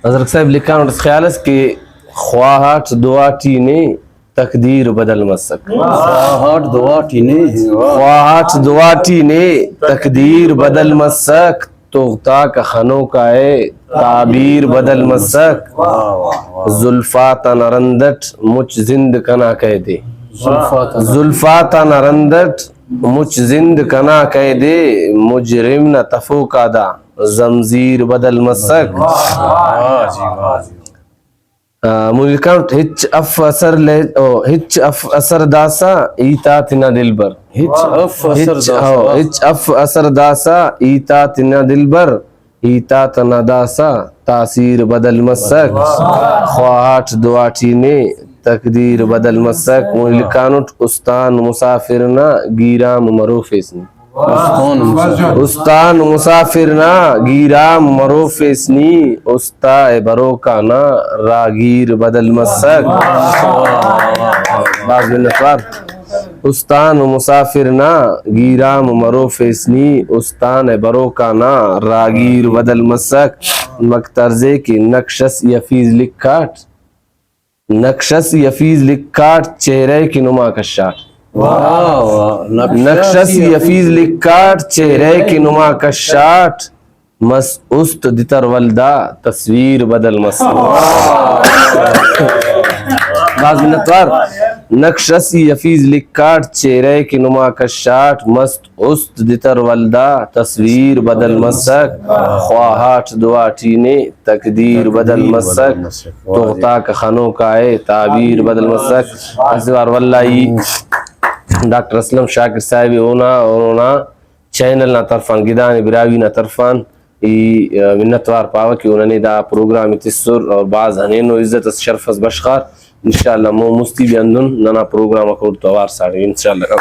حضرت صاحب لکھا اس خیال ہے کہ خواہٹ دعاٹی نے تقدیر بدل مسک. خواہٹ دعاٹی نے خواہٹ دعاٹی نے تقدیر بدل مسک. تغتا کا خنوں کا ہے تعبیر بدل مسک. زلفاتا نرندٹ مجھ زند کنا کہہ دے. زلفاتا نرندٹ مجھ زند کنا کہہ دے. مجرم نہ تفو کا دا زمزیر بدل مسک. ملکانٹ ہچ اف اثر لے ہچ اف اثر داسا ایتا تنا دل بر. ہچ اف اثر داسا ایتا تنا دل بر. ایتا تنا داسا تاثیر بدل مسک. خواہٹ دعاٹی نے تقدیر بدل مسک. ملکانٹ استان مسافرنا گیرام مروفیسنی. استان مسافرنا گیرام مروفیسنی. استائے بروکانا راگیر بدل مسک. بعض منتوار استان مسافرنا گیرام مروفیسنی. استان بروکانا راگیر بدل مسک. مکترزے کی نقشس یفیز لکھاٹ. نقشس یفیز لکھاٹ چہرے کی نما کشاٹ. نقشس یفیز لکھاٹ چہرے کی نما کشاٹ. مس است دتر ولدا تصویر بدل مسک. بعض منتوار نقشس یفیز لکھاٹ چہرے کی نما کشاٹ. مست است دتر ولدا تصویر بدل مسک. خواہٹ دعاٹی نے تقدیر بدل مسک. تغتا کا خنوں کا ہے تعبیر بدل مسک. اسوار واللہ ڈاکٹر اسلم شاکر صاحب اونا چینل نا طرفان گدان براوی نا طرفان منتوار پاوا کہ انہوں نے دا پروگرام تسر اور بعض ہنینو عزت شرف بشخار انشاءاللہ مو مستی بھی اندن ننا پروگرام اکور توار ساڑے انشاءاللہ.